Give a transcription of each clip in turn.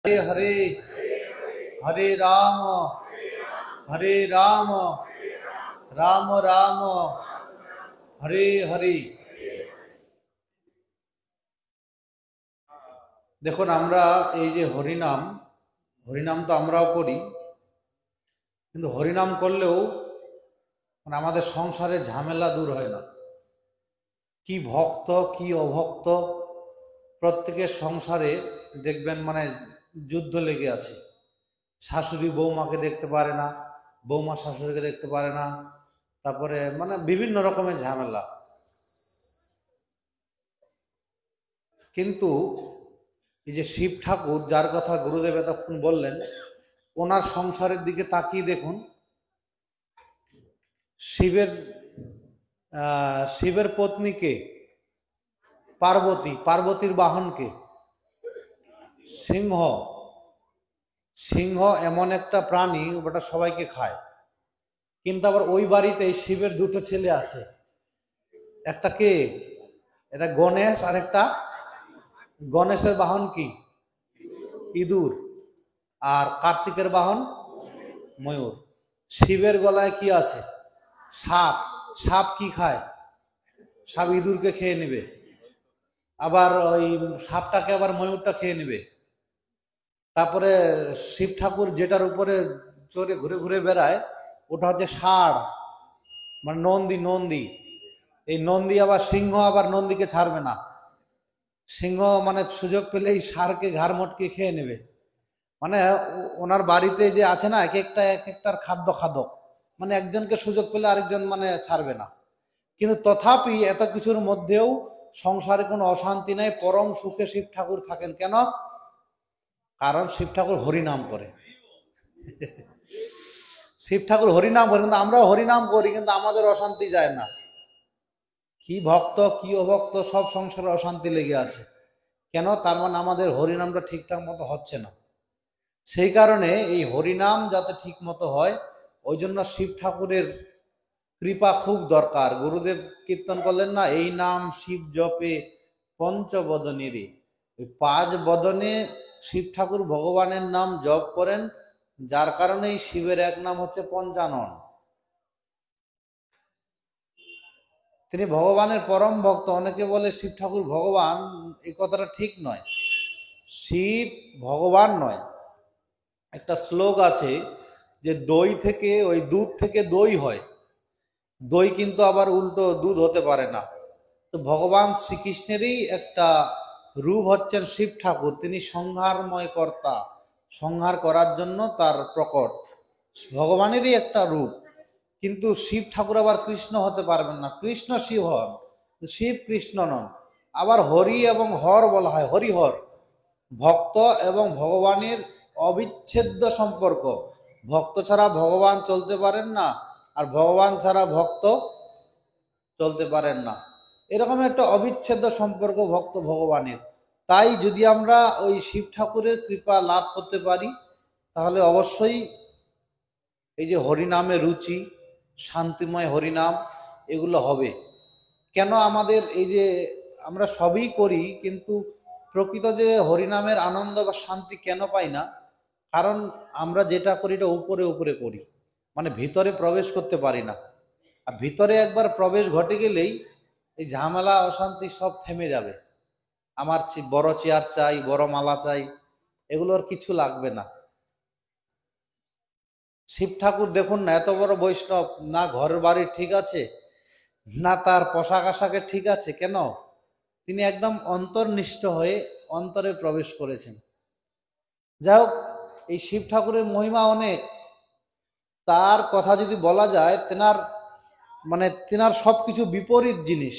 हरे हरे हरे राम राम राम हरे हरे। দেখুন আমরা এই যে হরিনাম তো আমরাও করি, কিন্তু হরিনাম করলেও আমাদের সংসারে ঝামেলা দূর হয় না। কি ভক্ত কি অভক্ত প্রত্যেকের সংসারে দেখবেন যুদ্ধ লেগে আছে। শাশুড়ি বৌমাকে দেখতে পারে না, বৌমা শাশুড়িকে দেখতে পারে না, তারপরে বিভিন্ন রকমের ঝামেলা। কিন্তু এই যে শিব ঠাকুর, যার কথা গুরুদেব এতক্ষণ বললেন, ওনার সংসারের দিকে তাকিয়ে দেখুন। শিবের পত্নীকে পার্বতী, পার্বতীর বাহনকে সিংহ। সিংহ এমন একটা প্রাণী, ওটা সবাইকে খায়। কিন্তু আবার ওই বাড়িতেই শিবের দুটো ছেলে আছে, একটা কে, এটা গণেশ, আর একটা গণেশের বাহন কি ইঁদুর, আর কার্তিকের বাহন ময়ূর। শিবের গলায় কি আছে? সাপ। সাপ কি খায়? সাপ ইঁদুরকে খেয়ে নেবে, আবার ওই সাপটাকে আবার ময়ূরটা খেয়ে নেবে। তারপরে শিব ঠাকুর যেটার উপরে চড়ে ঘুরে ঘুরে বেড়ায়, ওটা হচ্ছে ষাঁড়, নন্দী। এই নন্দী আবার সিংহ, আবার নন্দীকে ছাড়বে না। সিংহ সুযোগ পেলেই ষাঁড়কে ঘাড় মটকে খেয়ে নেবে। ওনার বাড়িতে যে আছে না, এক একটার খাদ্য খাদক, একজনকে সুযোগ পেলে আরেকজন ছাড়বে না। কিন্তু তথাপি এত কিছুর মধ্যেও সংসারে কোনো অশান্তি নাই, পরম সুখে শিব ঠাকুর থাকেন। কেন? কারণ শিব ঠাকুর হরিনাম করে। শিব ঠাকুর হরিনাম করে, কিন্তু আমরাও হরিনাম করি, কিন্তু আমাদের অশান্তি যায় না। কি ভক্ত কি অভক্ত সব সংসারে অশান্তি লেগে আছে। কেন? তার আমাদের হরিনামটা ঠিকঠাক মতো হচ্ছে না। সেই কারণে এই হরিনাম যাতে ঠিক মতো হয়, ওই জন্য শিব ঠাকুরের কৃপা খুব দরকার। গুরুদেব কীর্তন করলেন না, এই নাম শিব জপে পঞ্চবদনীরে। ওই 5 বদনে শিব ঠাকুর ভগবানের নাম জপ করেন, যার কারণেই শিবের এক নাম হচ্ছে পঞ্চানন। তিনি ভগবানের পরম ভক্ত। অনেকে বলে শিব ঠাকুর ভগবান, এই কথাটা ঠিক নয়। শিব ভগবান নয়। একটা শ্লোক আছে যে দই থেকে, ওই দুধ থেকে দই হয়, দই কিন্তু আবার উল্টো দুধ হতে পারে না। তো ভগবান শ্রীকৃষ্ণেরই একটা রূপ হচ্ছেন শিব ঠাকুর। তিনি সংহারময় কর্তা, সংহার করার জন্য তার প্রকট, ভগবানেরই একটা রূপ। কিন্তু শিব ঠাকুর আবার কৃষ্ণ হতে পারবেন না। কৃষ্ণ শিব হন, শিব কৃষ্ণ নন। আবার হরি এবং হর বলা হয়, হরিহর। ভক্ত এবং ভগবানের অবিচ্ছেদ্য সম্পর্ক। ভক্ত ছাড়া ভগবান চলতে পারেন না, আর ভগবান ছাড়া ভক্ত চলতে পারেন না। এরকম একটা অবিচ্ছেদ্য সম্পর্ক ভক্ত ভগবানের। তাই যদি আমরা ওই শিব ঠাকুরের কৃপা লাভ করতে পারি, তাহলে অবশ্যই এই যে হরিনামে রুচি, শান্তিময় হরিনাম, এগুলো হবে। কেন আমাদের এই যে আমরা সবই করি, কিন্তু প্রকৃত যে হরিনামের আনন্দ বা শান্তি কেন পাই না? কারণ আমরা যেটা করি এটা উপরে উপরে করি, ভিতরে প্রবেশ করতে পারি না। আর ভিতরে একবার প্রবেশ ঘটে গেলেই এই ঝামেলা অশান্তি সব থেমে যাবে। আমার বড় চেয়ার চাই, বড় মালা চাই, এগুলোর কিছু লাগবে না। শিব ঠাকুর দেখুন না, এত বড় বৈষ্ণব, না ঘর বাড়ি ঠিক আছে, না তার পোশাক আশাকে ঠিক আছে। কেন? তিনি একদম অন্তর্নিষ্ঠ হয়ে অন্তরে প্রবেশ করেছেন। যাই হোক, এই শিব ঠাকুরের মহিমা অনেক। তার কথা যদি বলা যায়, তেনার সবকিছু বিপরীত জিনিস।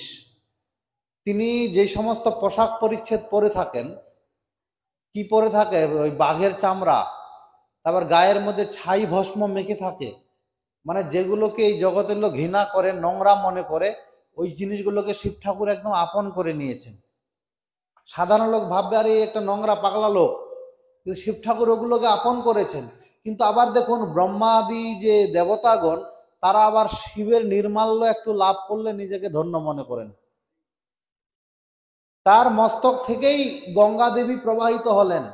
তিনি যে সমস্ত পোশাক পরিচ্ছেদ পরে থাকেন, কি পরে থাকে? ওই বাঘের চামড়া, তারপর গায়ের মধ্যে ছাই ভস্ম মেখে থাকে। যেগুলোকে এই জগতের লোক ঘৃণা করে, নোংরা মনে করে, ওই জিনিসগুলোকে শিব ঠাকুর একদম আপন করে নিয়েছেন। সাধারণ লোক ভাববে আরে একটা নোংরা পাগলা লোক, কিন্তু শিব ঠাকুর ওগুলোকে আপন করেছেন। কিন্তু আবার দেখুন, ব্রহ্মাদি যে দেবতাগণ, তারা আবার শিবের নির্মাল্য একটু লাভ করলে নিজেকে ধন্য মনে করেন। তার মস্তক থেকেই গঙ্গা দেবী প্রবাহিত হলেন,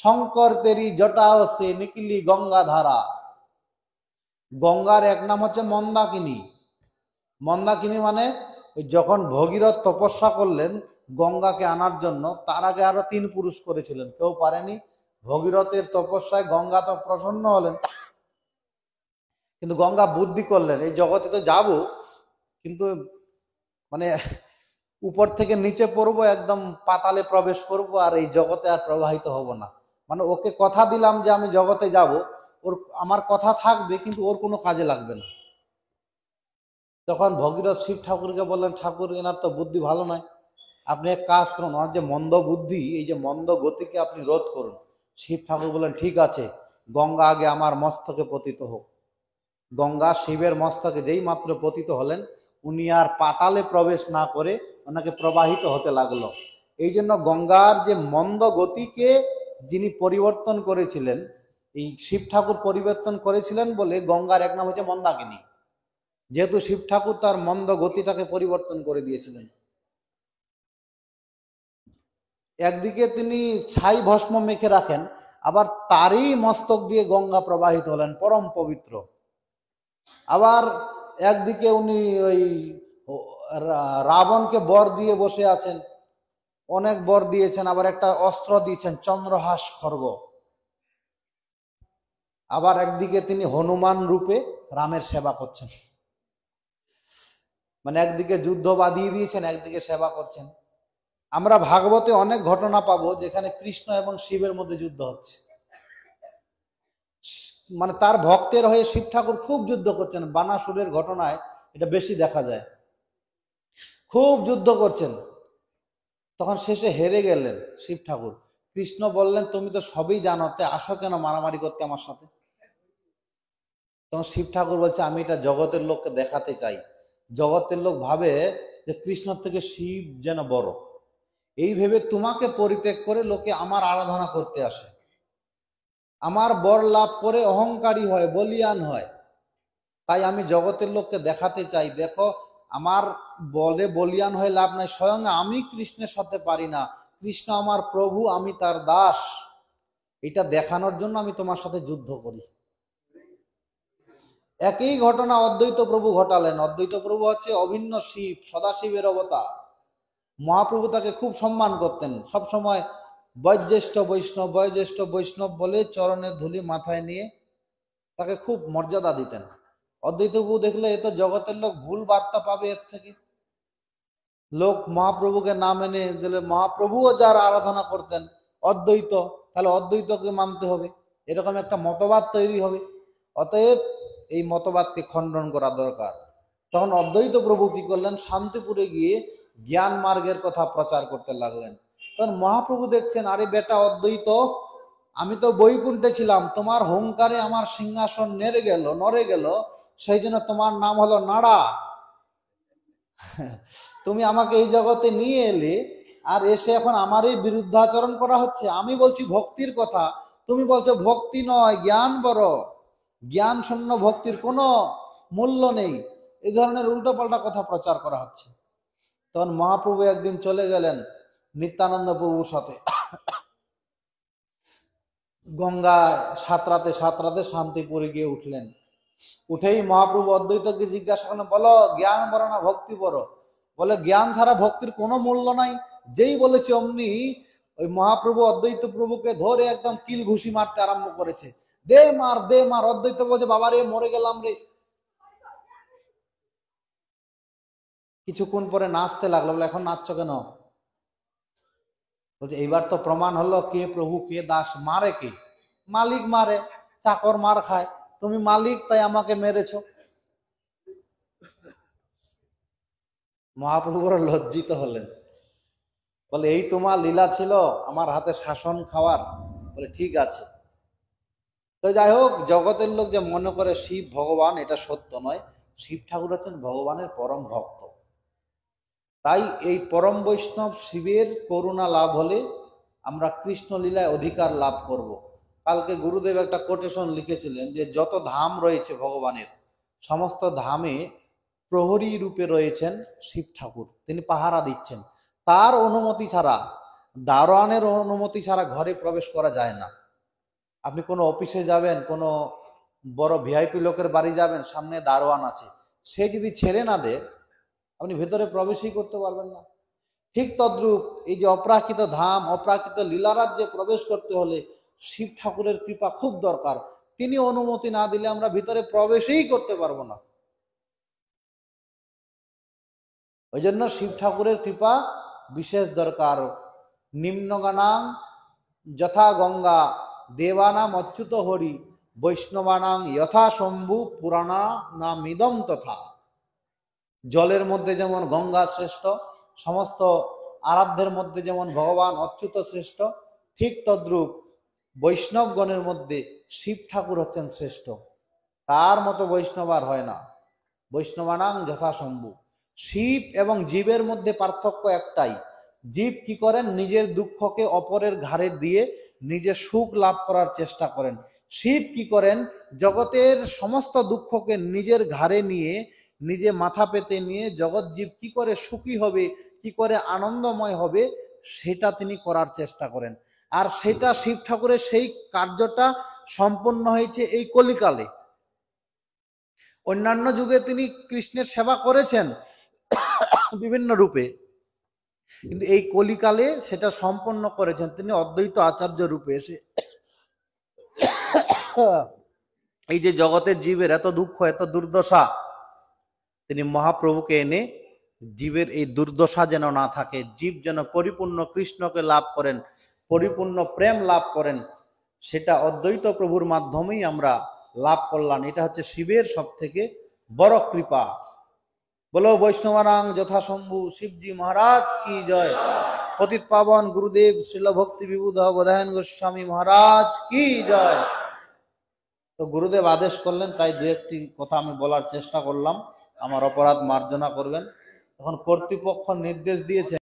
শঙ্কর তেরি জটাও সে নিকলি গঙ্গা ধারা। গঙ্গার এক নাম হচ্ছে মন্দাকিনী। মন্দাকিনী মানে যখন ভগীরথ তপস্যা করলেন গঙ্গাকে আনার জন্য, তার আগে আরো 3 পুরুষ করেছিলেন, কেউ পারেনি। ভগীরথের তপস্যায় গঙ্গা তো প্রসন্ন হলেন, কিন্তু গঙ্গা বুদ্ধি করলেন এই জগতে তো যাব, কিন্তু মানে উপর থেকে নিচে পড়বো, একদম পাতালে প্রবেশ করব, আর এই জগতে আর প্রবাহিত হব না। মানে ওকে কথা দিলাম যে আমি জগতে যাব, ওর আমার কথা থাকবে কিন্তু ওর কোনো কাজে লাগবে না। তখন ভগীরথ শিব ঠাকুরকে বললেন, ঠাকুর এনার তো বুদ্ধি ভালো নয়, আপনি এক কাজ করুন, ওনার যে মন্দ বুদ্ধি, এই যে মন্দ গতিকে আপনি রোধ করুন। শিব ঠাকুর বললেন, ঠিক আছে, গঙ্গা আগে আমার মস্তকে পতিত হোক। গঙ্গা শিবের মস্তকে যেই মাত্র পতিত হলেন, উনি আর পাতালে প্রবেশ না করে ওনাকে প্রবাহিত হতে লাগলো। এই জন্য গঙ্গার যে মন্দ গতিকে যিনি পরিবর্তন করেছিলেন, এই শিব ঠাকুর পরিবর্তন করেছিলেন বলে গঙ্গার এক নাম হচ্ছে মন্দাকিনী, যেহেতু শিব ঠাকুর তার মন্দ গতিটাকে পরিবর্তন করে দিয়েছিলেন। একদিকে তিনি ছাই ভস্ম মেখে রাখেন, আবার তারই মস্তক দিয়ে গঙ্গা প্রবাহিত হলেন, পরম পবিত্র। আবার একদিকে উনি ওই রাবণকে বর দিয়ে বসে আছেন, অনেক বর দিয়েছেন, আবার একটা অস্ত্র দিয়েছেন চন্দ্রহাস খড়গ। আবার একদিকে তিনি হনুমান রূপে রামের সেবা করছেন, মানে একদিকে যুদ্ধ বাঁধিয়ে দিয়েছেন, একদিকে সেবা করছেন। আমরা ভাগবতে অনেক ঘটনা পাবো যেখানে কৃষ্ণ এবং শিবের মধ্যে যুদ্ধ হচ্ছে, মানে তার ভক্তের হয়ে শিব ঠাকুর খুব যুদ্ধ করছেন। বানাসুরের ঘটনায় এটা বেশি দেখা যায়, খুব যুদ্ধ করছেন। তখন শেষে হেরে গেলেন শিব ঠাকুর। কৃষ্ণ বললেন, তুমি তো সবই জানো, তে আসো কেন মারামারি করতে আমার সাথে? তখন শিব ঠাকুর বলছে, আমি এটা জগতের লোককে দেখাতে চাই। জগতের লোক ভাবে যে কৃষ্ণ থেকে শিব যেন বড়, এই ভেবে তোমাকে পরিত্যাগ করে লোকে আমার আরাধনা করতে আসে, আমার বর লাভ করে অহংকারী হয়, বলিয়ান হয়। তাই আমি জগতের লোককে দেখাতে চাই, দেখো আমার বলে বলিয়ান হয়ে লাভ নাই, স্বয়ং আমি কৃষ্ণের সাথে পারি না, কৃষ্ণ আমার প্রভু, আমি তার দাস, এটা দেখানোর জন্য আমি তোমার সাথে যুদ্ধ করি। একই ঘটনা অদ্বৈত প্রভু ঘটালেন। অদ্বৈত প্রভু হচ্ছে অভিন্ন শিব, সদাশিবের অবতার। মহাপ্রভু তাকে খুব সম্মান করতেন, সব সময় বয়োজ্যেষ্ঠ বৈষ্ণব, বয়োজ্যেষ্ঠ বৈষ্ণব বলে চরণের ধুলি মাথায় নিয়ে তাকে খুব মর্যাদা দিতেন। অদ্বৈত প্রভু দেখলে এ তো জগতের লোক ভুল বার্তা পাবে, এর থেকে লোক মহাপ্রভুকে না মেনে দিলে, মহাপ্রভুও যার আরাধনা করতেন অদ্বৈত, তাহলে অদ্বৈতকে মানতে হবে, এরকম একটা মতবাদ তৈরি হবে। অতএব এই মতবাদকে খণ্ডন করা দরকার। তখন অদ্বৈত প্রভু কি করলেন, শান্তিপুরে গিয়ে জ্ঞান মার্গের কথা প্রচার করতে লাগলেন। তখন মহাপ্রভু দেখছেন, আরে বেটা অদ্বৈত, আমি তো বৈকুণ্ঠে ছিলাম, তোমার হুঙ্কারে আমার সিংহাসন নড়ে গেল, সেই জন্য তোমার নাম হলো নাড়া। তুমি আমাকে এই জগতে নিয়ে এলে, আর এসে এখন আমারই বিরুদ্ধাচরণ করা হচ্ছে। আমি বলছি ভক্তির কথা, তুমি বলছো ভক্তি নয়, জ্ঞান বড়, জ্ঞান শূন্য ভক্তির কোনো মূল্য নেই, এই ধরনের উল্টোপাল্টা কথা প্রচার করা হচ্ছে। তখন মহাপ্রভু একদিন চলে গেলেন নিত্যানন্দ প্রভুর সাথে গঙ্গায় সাঁতরাতে শান্তিপুরে গিয়ে উঠলেন। উঠেই মহাপ্রভু অদ্বৈতকে জিজ্ঞাসা করলেন, বলো জ্ঞান বড় না ভক্তি বড়? বলে, জ্ঞান ছাড়া ভক্তির কোনো মূল্য নাই। যেই বলেছে অমনি ওই মহাপ্রভু অদ্বৈত প্রভুকে ধরে একদম কিল ঘুষি মারতে আরম্ভ করেছে। দে মার, দে মার। অদ্বৈত বলছে, বাবা রে, মরে গেলাম রে। কিছুক্ষণ পরে নাচতে লাগলো। বলে, এখন নাচছো কেন? বলছে, এইবার তো প্রমাণ হলো কে প্রভু কে দাস। মারে কে? মালিক মারে, চাকর মার খায়, তুমি মালিক, তাই আমাকে মেরেছো। মহাপ্রভু বড় লজ্জিত হলেন, বলে, এই তোমার লীলা ছিল আমার হাতে শাসন খাওয়ার? বলে, ঠিক আছে। তো যাই হোক, জগতের লোক যে মনে করে শিব ভগবান, এটা সত্য নয়। শিব ঠাকুর হচ্ছেন ভগবানের পরম ভক্ত। তাই এই পরম বৈষ্ণব শিবের করুণা লাভ হলে আমরা কৃষ্ণ লীলায় অধিকার লাভ করব। কালকে গুরুদেব একটা কোটেশন লিখেছিলেন যে যত ধাম রয়েছে ভগবানের, সমস্ত ধামে প্রহরী রূপে রয়েছেন শিব ঠাকুর, তিনি পাহারা দিচ্ছেন। তার অনুমতি ছাড়া দারোয়ানের অনুমতি ছাড়া ঘরে প্রবেশ করা যায় না। আপনি কোনো অফিসে যাবেন, কোনো বড় ভিআইপি লোকের বাড়ি যাবেন, সামনে দারোয়ান আছে, সে যদি ছেড়ে না দেয় আপনি ভেতরে প্রবেশই করতে পারবেন না। ঠিক তদ্রূপ এই যে অপ্রাকৃত ধাম, অপ্রাকৃত লীলারাজ্যে প্রবেশ করতে হলে শিব ঠাকুরের কৃপা খুব দরকার। তিনি অনুমতি না দিলে আমরা ভিতরে প্রবেশই করতে পারবো না। ওই জন্য শিব ঠাকুরের কৃপা বিশেষ দরকার। নিম্নগানাং যথা গঙ্গা দেবানাম অচ্যুত হরি বৈষ্ণবানাং যথা শম্ভু পুরাণা নামিদম তথা। জলের মধ্যে যেমন গঙ্গা শ্রেষ্ঠ, সমস্ত আরাধ্যের মধ্যে যেমন ভগবান অচ্যুত শ্রেষ্ঠ, ঠিক তদ্রূপ বৈষ্ণবগণের মধ্যে শিব ঠাকুর হচ্ছেন শ্রেষ্ঠ। তার মতো বৈষ্ণব আর হয় না। বৈষ্ণবানাং যথাশম্ভু। শিব এবং জীবের মধ্যে পার্থক্য একটাই, জীব কি করেন, নিজের দুঃখকে অপরের ঘাড়ে দিয়ে নিজে সুখ লাভ করার চেষ্টা করেন। শিব কি করেন, জগতের সমস্ত দুঃখকে নিজের ঘাড়ে নিয়ে, নিজে মাথা পেতে নিয়ে জগৎ জীব কি করে সুখী হবে, কি করে আনন্দময় হবে, সেটা তিনি করার চেষ্টা করেন। আর সেটা শিব ঠাকুরের সেই কার্যটা সম্পন্ন হয়েছে এই কলিকালে। অন্যান্য যুগে তিনি কৃষ্ণের সেবা করেছেন বিভিন্ন রূপে, কিন্তু এই কলিকালে সেটা সম্পন্ন করেছেন তিনি অদ্বৈত আচার্য রূপে এসে। এই যে জগতের জীবের এত দুঃখ, এত দুর্দশা, তিনি মহাপ্রভুকে এনে জীবের এই দুর্দশা যেন না থাকে, জীব যেন পরিপূর্ণ কৃষ্ণকে লাভ করেন, পরিপূর্ণ প্রেম লাভ করেন, সেটা অদ্বৈত প্রভুর মাধ্যমেই আমরা লাভ করলাম। এটা হচ্ছে শিবের সব থেকে বড় কৃপা। বলো বৈষ্ণবানাং যথাশম্ভু, শিবজি মহারাজ কি জয়। পতিত পাবন গুরুদেব শ্রীল ভক্তি বিবুধ বোধায়ন গোস্বামী মহারাজ কি জয়। তো গুরুদেব আদেশ করলেন, তাই দু একটি কথা আমি বলার চেষ্টা করলাম, আমার অপরাধ মার্জনা করবেন। এখন কর্তৃপক্ষ নির্দেশ দিয়েছে